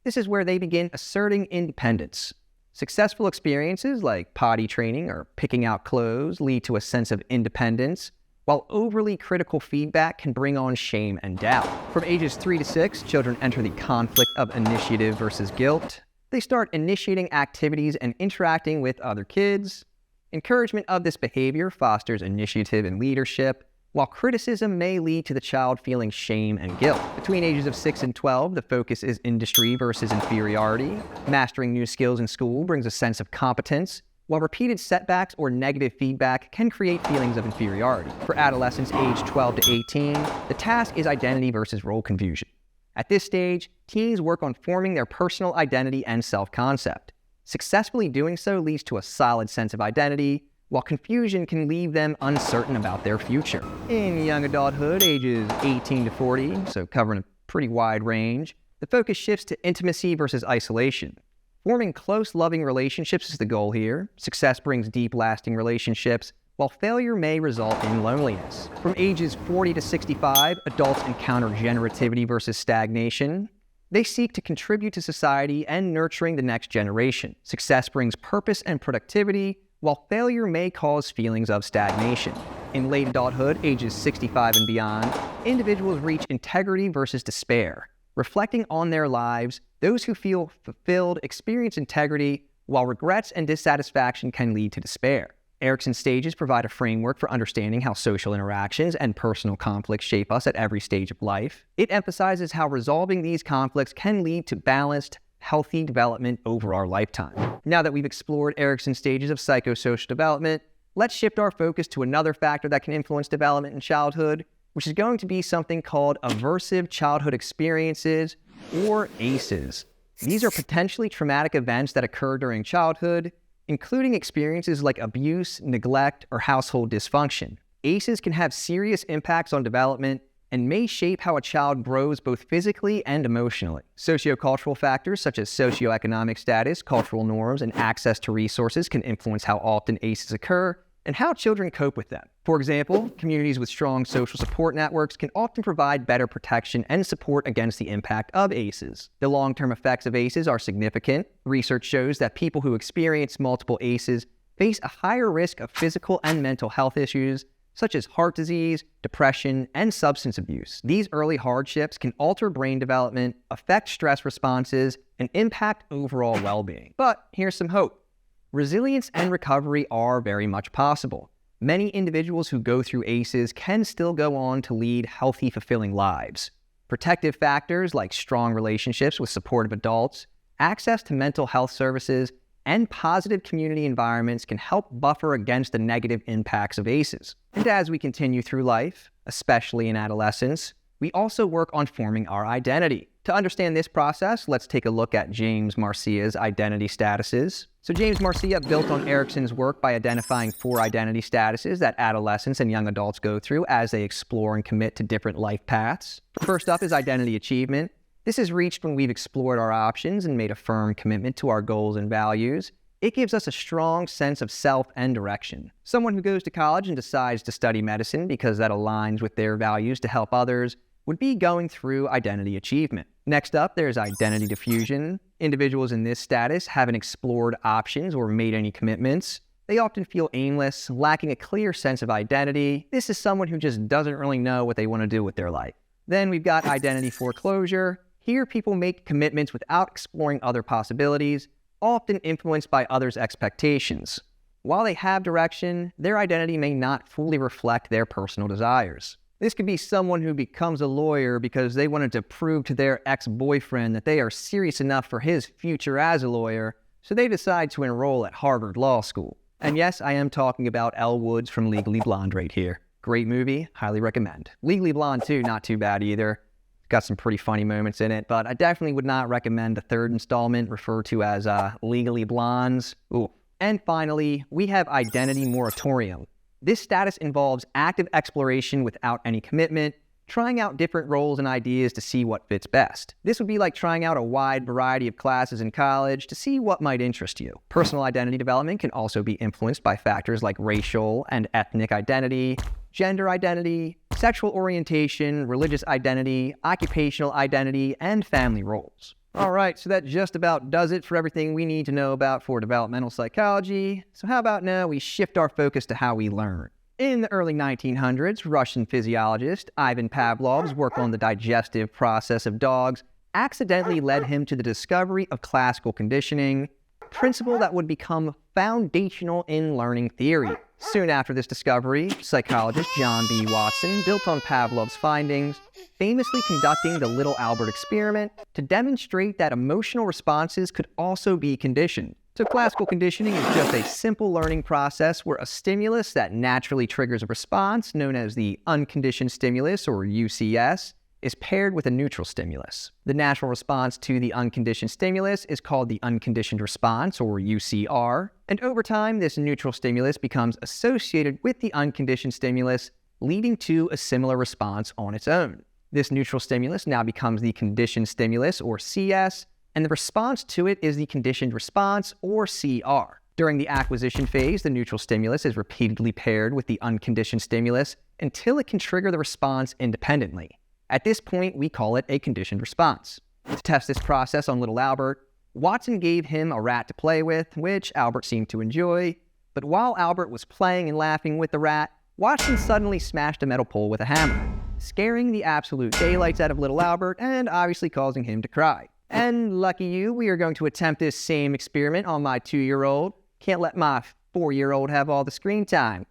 This is where they begin asserting independence. Successful experiences like potty training or picking out clothes lead to a sense of independence, while overly critical feedback can bring on shame and doubt. From ages 3 to 6, children enter the conflict of initiative versus guilt. They start initiating activities and interacting with other kids. Encouragement of this behavior fosters initiative and leadership, while criticism may lead to the child feeling shame and guilt. Between ages of 6 and 12, the focus is industry versus inferiority. Mastering new skills in school brings a sense of competence, while repeated setbacks or negative feedback can create feelings of inferiority. For adolescents aged 12 to 18, the task is identity versus role confusion. At this stage, teens work on forming their personal identity and self-concept. Successfully doing so leads to a solid sense of identity, while confusion can leave them uncertain about their future. In young adulthood, ages 18 to 40, so covering a pretty wide range, the focus shifts to intimacy versus isolation. Forming close, loving relationships is the goal here. Success brings deep, lasting relationships, while failure may result in loneliness. From ages 40 to 65, adults encounter generativity versus stagnation. They seek to contribute to society and nurturing the next generation. Success brings purpose and productivity, while failure may cause feelings of stagnation. In late adulthood, ages 65 and beyond, individuals reach integrity versus despair. Reflecting on their lives, those who feel fulfilled experience integrity, while regrets and dissatisfaction can lead to despair. Erikson stages provide a framework for understanding how social interactions and personal conflicts shape us at every stage of life. It emphasizes how resolving these conflicts can lead to balanced, healthy development over our lifetime. Now that we've explored Erikson's stages of psychosocial development, let's shift our focus to another factor that can influence development in childhood, which is going to be something called aversive childhood experiences, or ACEs. These are potentially traumatic events that occur during childhood, including experiences like abuse, neglect, or household dysfunction. ACEs can have serious impacts on development and may shape how a child grows both physically and emotionally. Sociocultural factors such as socioeconomic status, cultural norms, and access to resources can influence how often ACEs occur and how children cope with them. For example, communities with strong social support networks can often provide better protection and support against the impact of ACEs. The long-term effects of ACEs are significant. Research shows that people who experience multiple ACEs face a higher risk of physical and mental health issues, such as heart disease, depression, and substance abuse. These early hardships can alter brain development, affect stress responses, and impact overall well-being. But here's some hope. Resilience and recovery are very much possible. Many individuals who go through ACEs can still go on to lead healthy, fulfilling lives. Protective factors like strong relationships with supportive adults, access to mental health services, and positive community environments can help buffer against the negative impacts of ACEs. And as we continue through life, especially in adolescence, we also work on forming our identity. To understand this process, let's take a look at James Marcia's identity statuses. So James Marcia built on Erikson's work by identifying 4 identity statuses that adolescents and young adults go through as they explore and commit to different life paths. First up is identity achievement. This is reached when we've explored our options and made a firm commitment to our goals and values. It gives us a strong sense of self and direction. Someone who goes to college and decides to study medicine because that aligns with their values to help others would be going through identity achievement. Next up, there's identity diffusion. Individuals in this status haven't explored options or made any commitments. They often feel aimless, lacking a clear sense of identity. This is someone who just doesn't really know what they want to do with their life. Then we've got identity foreclosure. Here, people make commitments without exploring other possibilities, often influenced by others' expectations. While they have direction, their identity may not fully reflect their personal desires. This could be someone who becomes a lawyer because they wanted to prove to their ex-boyfriend that they are serious enough for his future as a lawyer, so they decide to enroll at Harvard Law School. And yes, I am talking about Elle Woods from Legally Blonde right here. Great movie, highly recommend. Legally Blonde 2, not too bad either. Got some pretty funny moments in it, but I definitely would not recommend the third installment, referred to as Legally Blondes. Ooh. And finally, we have identity moratorium. This status involves active exploration without any commitment, trying out different roles and ideas to see what fits best. This would be like trying out a wide variety of classes in college to see what might interest you. Personal identity development can also be influenced by factors like racial and ethnic identity, gender identity, sexual orientation, religious identity, occupational identity, and family roles. All right, so that just about does it for everything we need to know about for developmental psychology. So how about now we shift our focus to how we learn? In the early 1900s, Russian physiologist Ivan Pavlov's work on the digestive process of dogs accidentally led him to the discovery of classical conditioning, a principle that would become foundational in learning theory. Soon after this discovery, psychologist John B. Watson built on Pavlov's findings, famously conducting the Little Albert experiment to demonstrate that emotional responses could also be conditioned. So classical conditioning is just a simple learning process where a stimulus that naturally triggers a response, known as the unconditioned stimulus or UCS, is paired with a neutral stimulus. The natural response to the unconditioned stimulus is called the unconditioned response or UCR, and over time this neutral stimulus becomes associated with the unconditioned stimulus, leading to a similar response on its own. This neutral stimulus now becomes the conditioned stimulus or CS, and the response to it is the conditioned response or CR. During the acquisition phase, the neutral stimulus is repeatedly paired with the unconditioned stimulus until it can trigger the response independently. At this point, we call it a conditioned response. To test this process on little Albert, Watson gave him a rat to play with, which Albert seemed to enjoy. But while Albert was playing and laughing with the rat, Watson suddenly smashed a metal pole with a hammer, scaring the absolute daylights out of little Albert and obviously causing him to cry. And lucky you, we are going to attempt this same experiment on my 2-year-old. Can't let my 4-year-old have all the screen time.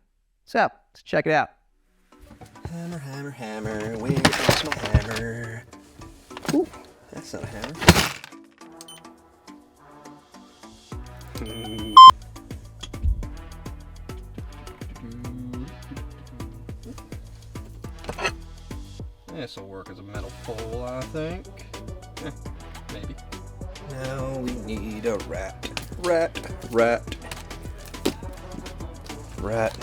So, let's check it out. Hammer, hammer, hammer, where's my hammer? Ooh, that's not a hammer. This'll work as a metal pole, I think. Maybe. Now we need a rat. Rat, rat, rat.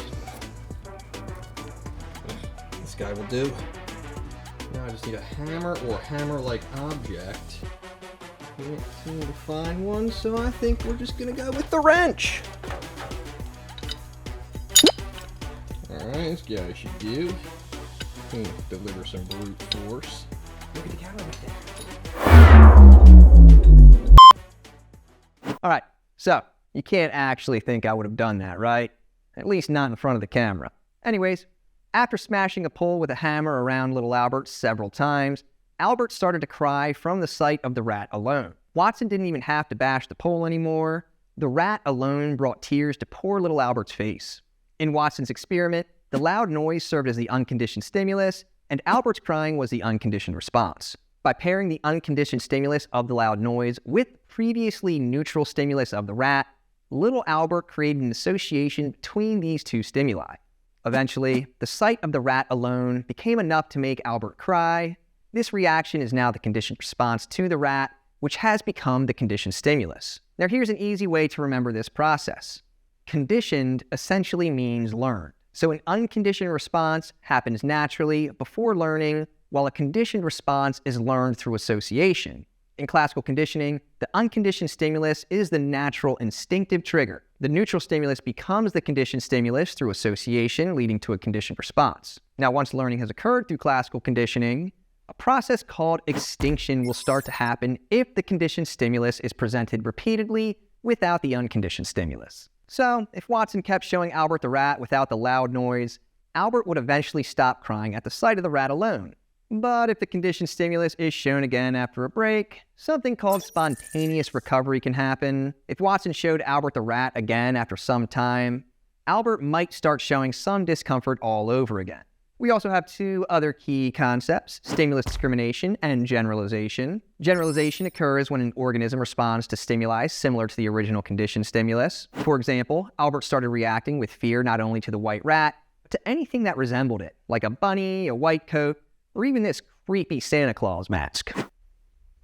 This guy will do. Now I just need a hammer or hammer-like object. Can't seem to find one, so I think we're just gonna go with the wrench. Alright, this guy should do. Deliver some brute force. Look at the camera right there. All right, so you can't actually think I would have done that, right? At least not in front of the camera. Anyways, after smashing a pole with a hammer around little Albert several times, Albert started to cry from the sight of the rat alone. Watson didn't even have to bash the pole anymore. The rat alone brought tears to poor little Albert's face. In Watson's experiment, the loud noise served as the unconditioned stimulus, and Albert's crying was the unconditioned response. By pairing the unconditioned stimulus of the loud noise with previously neutral stimulus of the rat, little Albert created an association between these two stimuli. Eventually, the sight of the rat alone became enough to make Albert cry. This reaction is now the conditioned response to the rat, which has become the conditioned stimulus. Now here's an easy way to remember this process. Conditioned essentially means learned. So an unconditioned response happens naturally before learning, while a conditioned response is learned through association. In classical conditioning, the unconditioned stimulus is the natural instinctive trigger. The neutral stimulus becomes the conditioned stimulus through association, leading to a conditioned response. Now, once learning has occurred through classical conditioning, a process called extinction will start to happen if the conditioned stimulus is presented repeatedly without the unconditioned stimulus. So, if Watson kept showing Albert the rat without the loud noise, Albert would eventually stop crying at the sight of the rat alone. But if the conditioned stimulus is shown again after a break, something called spontaneous recovery can happen. If Watson showed Albert the rat again after some time, Albert might start showing some discomfort all over again. We also have two other key concepts, stimulus discrimination and generalization. Generalization occurs when an organism responds to stimuli similar to the original conditioned stimulus. For example, Albert started reacting with fear not only to the white rat, but to anything that resembled it, like a bunny, a white coat, or even this creepy Santa Claus mask.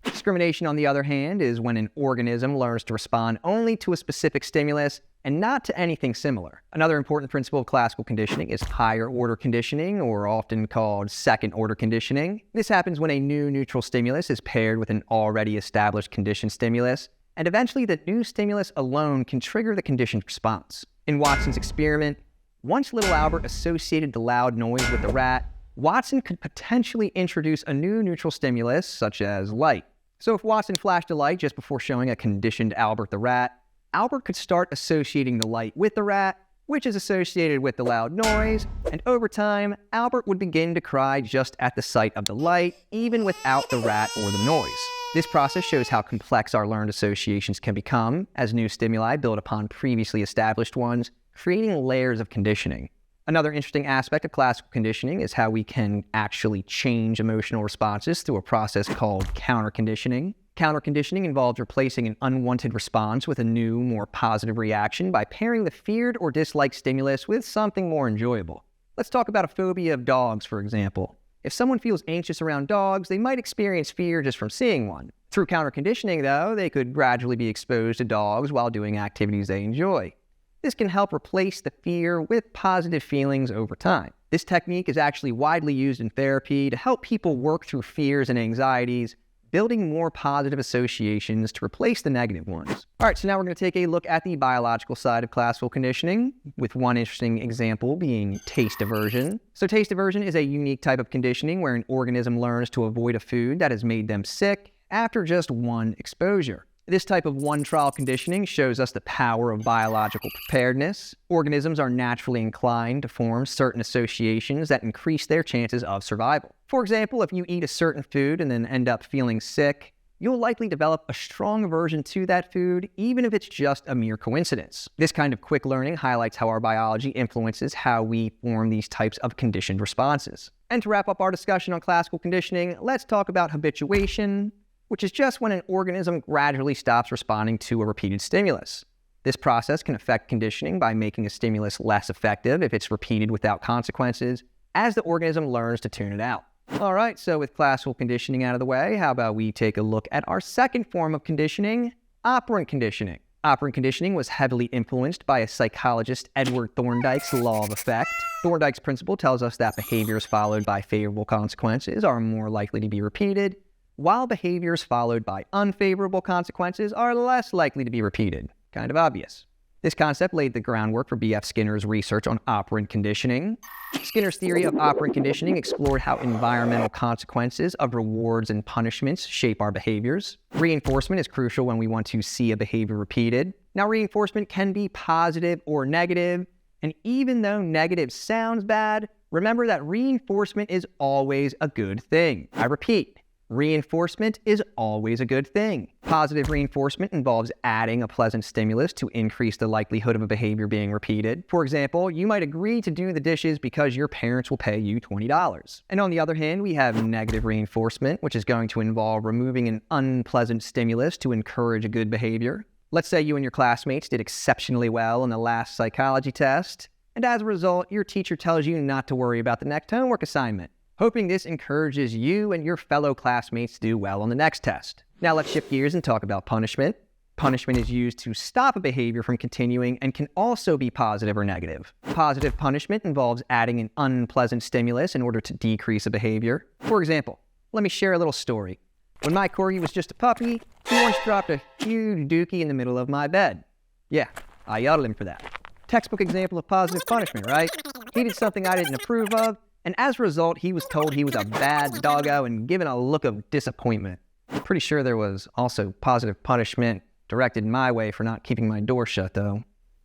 Discrimination, on the other hand, is when an organism learns to respond only to a specific stimulus and not to anything similar. Another important principle of classical conditioning is higher order conditioning, or often called second order conditioning. This happens when a new neutral stimulus is paired with an already established conditioned stimulus, and eventually the new stimulus alone can trigger the conditioned response. In Watson's experiment, once little Albert associated the loud noise with the rat, Watson could potentially introduce a new neutral stimulus, such as light. So if Watson flashed a light just before showing a conditioned Albert the rat, Albert could start associating the light with the rat, which is associated with the loud noise, and over time, Albert would begin to cry just at the sight of the light, even without the rat or the noise. This process shows how complex our learned associations can become as new stimuli build upon previously established ones, creating layers of conditioning. Another interesting aspect of classical conditioning is how we can actually change emotional responses through a process called counter-conditioning. Counterconditioning involves replacing an unwanted response with a new, more positive reaction by pairing the feared or disliked stimulus with something more enjoyable. Let's talk about a phobia of dogs, for example. If someone feels anxious around dogs, they might experience fear just from seeing one. Through counterconditioning, though, they could gradually be exposed to dogs while doing activities they enjoy. This can help replace the fear with positive feelings over time. This technique is actually widely used in therapy to help people work through fears and anxieties, building more positive associations to replace the negative ones. All right, so now we're going to take a look at the biological side of classical conditioning, with one interesting example being taste aversion. So taste aversion is a unique type of conditioning where an organism learns to avoid a food that has made them sick after just one exposure. This type of one-trial conditioning shows us the power of biological preparedness. Organisms are naturally inclined to form certain associations that increase their chances of survival. For example, if you eat a certain food and then end up feeling sick, you'll likely develop a strong aversion to that food, even if it's just a mere coincidence. This kind of quick learning highlights how our biology influences how we form these types of conditioned responses. And to wrap up our discussion on classical conditioning, let's talk about habituation, which is just when an organism gradually stops responding to a repeated stimulus. This process can affect conditioning by making a stimulus less effective if it's repeated without consequences, as the organism learns to tune it out. All right, so with classical conditioning out of the way, how about we take a look at our second form of conditioning, operant conditioning. Operant conditioning was heavily influenced by a psychologist, Edward Thorndike's law of effect. Thorndike's principle tells us that behaviors followed by favorable consequences are more likely to be repeated, while behaviors followed by unfavorable consequences are less likely to be repeated. Kind of obvious. This concept laid the groundwork for B.F. Skinner's research on operant conditioning. Skinner's theory of operant conditioning explored how environmental consequences of rewards and punishments shape our behaviors. Reinforcement is crucial when we want to see a behavior repeated. Now, reinforcement can be positive or negative, and even though negative sounds bad, remember that reinforcement is always a good thing. I repeat, reinforcement is always a good thing. Positive reinforcement involves adding a pleasant stimulus to increase the likelihood of a behavior being repeated. For example, you might agree to do the dishes because your parents will pay you $20. And on the other hand, we have negative reinforcement, which is going to involve removing an unpleasant stimulus to encourage a good behavior. Let's say you and your classmates did exceptionally well on the last psychology test, and as a result, your teacher tells you not to worry about the next homework assignment, hoping this encourages you and your fellow classmates to do well on the next test. Now let's shift gears and talk about punishment. Punishment is used to stop a behavior from continuing and can also be positive or negative. Positive punishment involves adding an unpleasant stimulus in order to decrease a behavior. For example, let me share a little story. When my corgi was just a puppy, he once dropped a huge dookie in the middle of my bed. Yeah, I yelled at him for that. Textbook example of positive punishment, right? He did something I didn't approve of, and as a result, he was told he was a bad doggo and given a look of disappointment. I'm pretty sure there was also positive punishment directed my way for not keeping my door shut, though.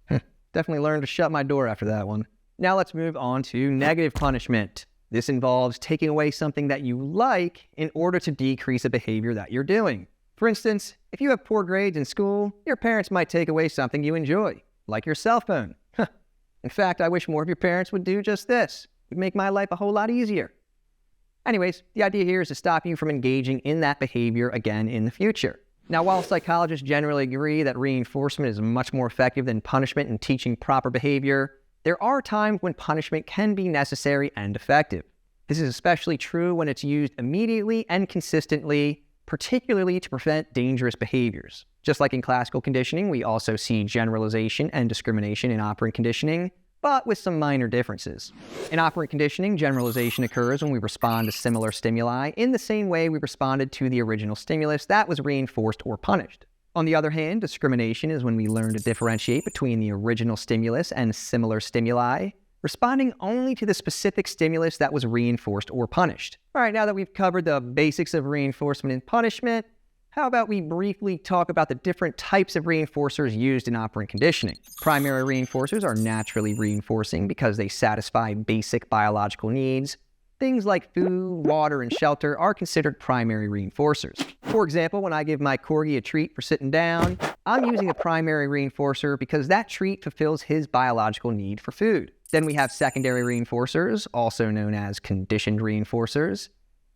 Definitely learned to shut my door after that one. Now let's move on to negative punishment. This involves taking away something that you like in order to decrease a behavior that you're doing. For instance, if you have poor grades in school, your parents might take away something you enjoy, like your cell phone. In fact, I wish more of your parents would do just this. It would make my life a whole lot easier. Anyways, the idea here is to stop you from engaging in that behavior again in the future. Now, while psychologists generally agree that reinforcement is much more effective than punishment in teaching proper behavior, there are times when punishment can be necessary and effective. This is especially true when it's used immediately and consistently, particularly to prevent dangerous behaviors. Just like in classical conditioning, we also see generalization and discrimination in operant conditioning, but with some minor differences. In operant conditioning, generalization occurs when we respond to similar stimuli in the same way we responded to the original stimulus that was reinforced or punished. On the other hand, discrimination is when we learn to differentiate between the original stimulus and similar stimuli, responding only to the specific stimulus that was reinforced or punished. All right, now that we've covered the basics of reinforcement and punishment, how about we briefly talk about the different types of reinforcers used in operant conditioning? Primary reinforcers are naturally reinforcing because they satisfy basic biological needs. Things like food, water, and shelter are considered primary reinforcers. For example, when I give my corgi a treat for sitting down, I'm using a primary reinforcer because that treat fulfills his biological need for food. Then we have secondary reinforcers, also known as conditioned reinforcers.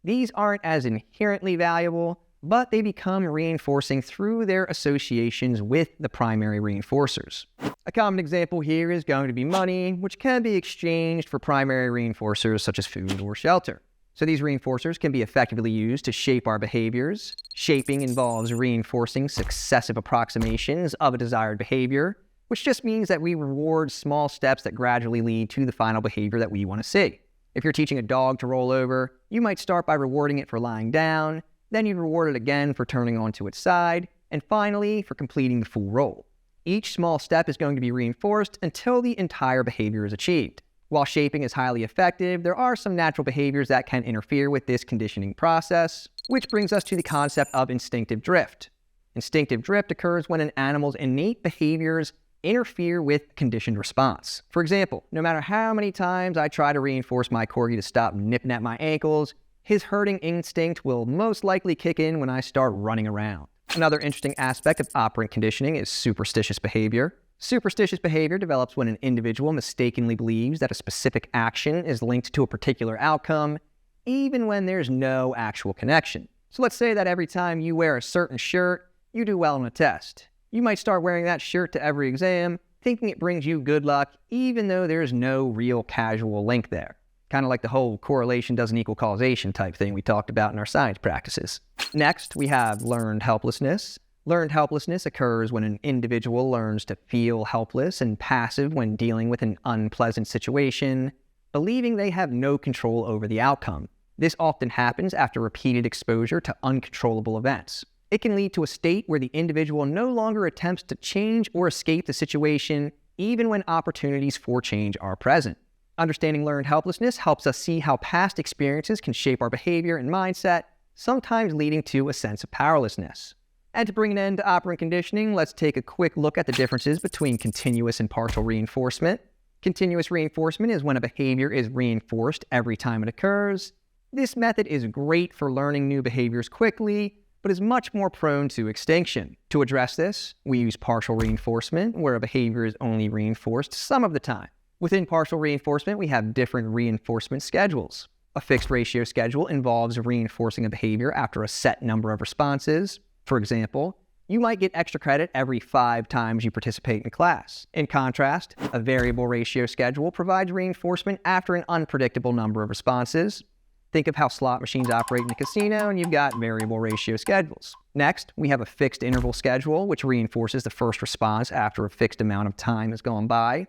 These aren't as inherently valuable, but they become reinforcing through their associations with the primary reinforcers. A common example here is going to be money, which can be exchanged for primary reinforcers such as food or shelter. So these reinforcers can be effectively used to shape our behaviors. Shaping involves reinforcing successive approximations of a desired behavior, which just means that we reward small steps that gradually lead to the final behavior that we want to see. If you're teaching a dog to roll over, you might start by rewarding it for lying down, then you'd reward it again for turning onto its side, and finally for completing the full roll. Each small step is going to be reinforced until the entire behavior is achieved. While shaping is highly effective, there are some natural behaviors that can interfere with this conditioning process, which brings us to the concept of instinctive drift. Instinctive drift occurs when an animal's innate behaviors interfere with conditioned response. For example, no matter how many times I try to reinforce my corgi to stop nipping at my ankles, his herding instinct will most likely kick in when I start running around. Another interesting aspect of operant conditioning is superstitious behavior. Superstitious behavior develops when an individual mistakenly believes that a specific action is linked to a particular outcome, even when there's no actual connection. So let's say that every time you wear a certain shirt, you do well on a test. You might start wearing that shirt to every exam, thinking it brings you good luck, even though there's no real causal link there. Kind of like the whole correlation doesn't equal causation type thing we talked about in our science practices. Next, we have learned helplessness. Learned helplessness occurs when an individual learns to feel helpless and passive when dealing with an unpleasant situation, believing they have no control over the outcome. This often happens after repeated exposure to uncontrollable events. It can lead to a state where the individual no longer attempts to change or escape the situation, even when opportunities for change are present. Understanding learned helplessness helps us see how past experiences can shape our behavior and mindset, sometimes leading to a sense of powerlessness. And to bring an end to operant conditioning, let's take a quick look at the differences between continuous and partial reinforcement. Continuous reinforcement is when a behavior is reinforced every time it occurs. This method is great for learning new behaviors quickly, but is much more prone to extinction. To address this, we use partial reinforcement, where a behavior is only reinforced some of the time. Within partial reinforcement, we have different reinforcement schedules. A fixed ratio schedule involves reinforcing a behavior after a set number of responses. For example, you might get extra credit every 5 times you participate in class. In contrast, a variable ratio schedule provides reinforcement after an unpredictable number of responses. Think of how slot machines operate in a casino, and you've got variable ratio schedules. Next, we have a fixed interval schedule, which reinforces the first response after a fixed amount of time has gone by.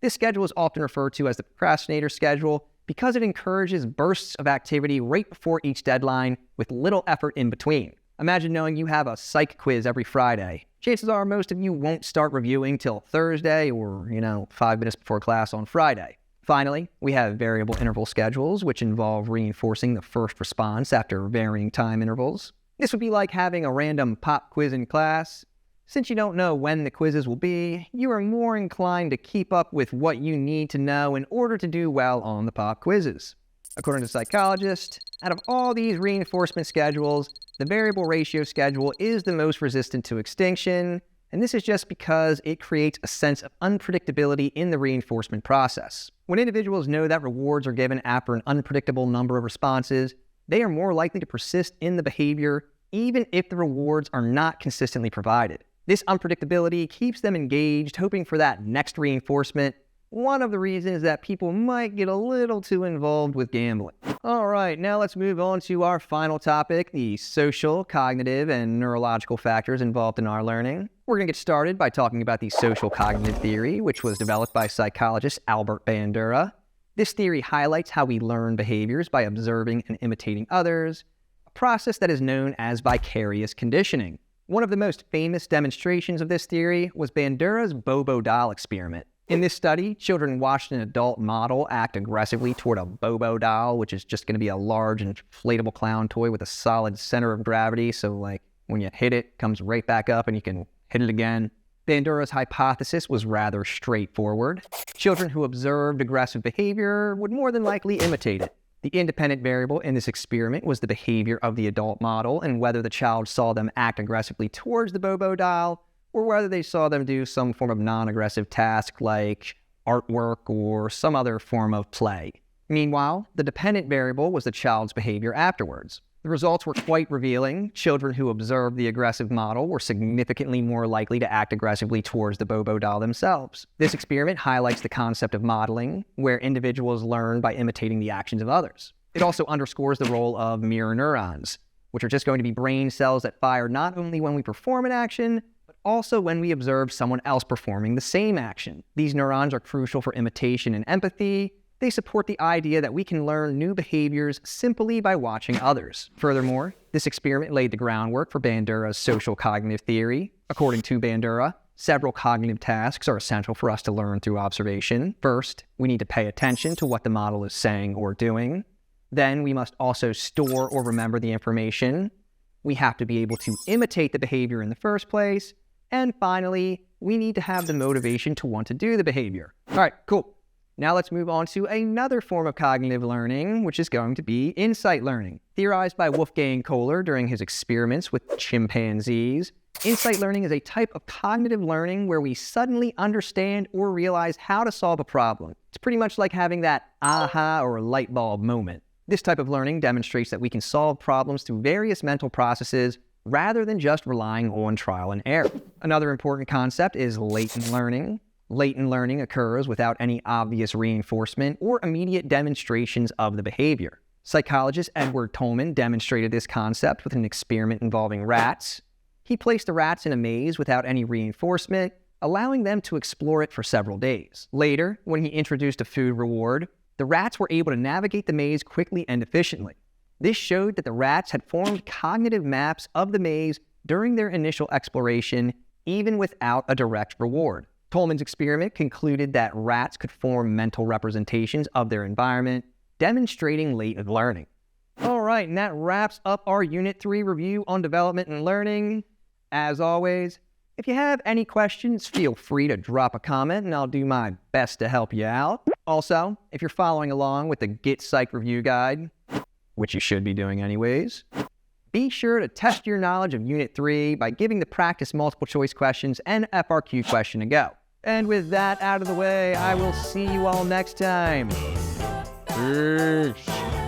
This schedule is often referred to as the procrastinator schedule because it encourages bursts of activity right before each deadline with little effort in between. Imagine knowing you have a psych quiz every Friday. Chances are most of you won't start reviewing till Thursday or, 5 minutes before class on Friday. Finally, we have variable interval schedules, which involve reinforcing the first response after varying time intervals. This would be like having a random pop quiz in class. Since you don't know when the quizzes will be, you are more inclined to keep up with what you need to know in order to do well on the pop quizzes. According to psychologists, out of all these reinforcement schedules, the variable ratio schedule is the most resistant to extinction, and this is just because it creates a sense of unpredictability in the reinforcement process. When individuals know that rewards are given after an unpredictable number of responses, they are more likely to persist in the behavior even if the rewards are not consistently provided. This unpredictability keeps them engaged, hoping for that next reinforcement. One of the reasons that people might get a little too involved with gambling. All right, now let's move on to our final topic, the social, cognitive, and neurological factors involved in our learning. We're going to get started by talking about the social cognitive theory, which was developed by psychologist Albert Bandura. This theory highlights how we learn behaviors by observing and imitating others, a process that is known as vicarious conditioning. One of the most famous demonstrations of this theory was Bandura's Bobo doll experiment. In this study, children watched an adult model act aggressively toward a Bobo doll, which is just going to be a large inflatable clown toy with a solid center of gravity, so when you hit it, it comes right back up and you can hit it again. Bandura's hypothesis was rather straightforward. Children who observed aggressive behavior would more than likely imitate it. The independent variable in this experiment was the behavior of the adult model and whether the child saw them act aggressively towards the Bobo doll or whether they saw them do some form of non-aggressive task like artwork or some other form of play. Meanwhile, the dependent variable was the child's behavior afterwards. The results were quite revealing. Children who observed the aggressive model were significantly more likely to act aggressively towards the Bobo doll themselves. This experiment highlights the concept of modeling, where individuals learn by imitating the actions of others. It also underscores the role of mirror neurons, which are just going to be brain cells that fire not only when we perform an action, but also when we observe someone else performing the same action. These neurons are crucial for imitation and empathy. They support the idea that we can learn new behaviors simply by watching others. Furthermore, this experiment laid the groundwork for Bandura's social cognitive theory. According to Bandura, several cognitive tasks are essential for us to learn through observation. First, we need to pay attention to what the model is saying or doing. Then we must also store or remember the information. We have to be able to imitate the behavior in the first place. And finally, we need to have the motivation to want to do the behavior. All right, cool. Now let's move on to another form of cognitive learning, which is going to be insight learning. Theorized by Wolfgang Kohler during his experiments with chimpanzees, insight learning is a type of cognitive learning where we suddenly understand or realize how to solve a problem. It's pretty much like having that aha or light bulb moment. This type of learning demonstrates that we can solve problems through various mental processes rather than just relying on trial and error. Another important concept is latent learning. Latent learning occurs without any obvious reinforcement or immediate demonstrations of the behavior. Psychologist Edward Tolman demonstrated this concept with an experiment involving rats. He placed the rats in a maze without any reinforcement, allowing them to explore it for several days. Later, when he introduced a food reward, the rats were able to navigate the maze quickly and efficiently. This showed that the rats had formed cognitive maps of the maze during their initial exploration, even without a direct reward. Tolman's experiment concluded that rats could form mental representations of their environment, demonstrating latent learning. All right, and that wraps up our Unit 3 review on development and learning. As always, if you have any questions, feel free to drop a comment and I'll do my best to help you out. Also, if you're following along with the Get Psyched review guide, which you should be doing anyways, be sure to test your knowledge of Unit 3 by giving the practice multiple choice questions and FRQ question a go. And with that out of the way, I will see you all next time. Peace.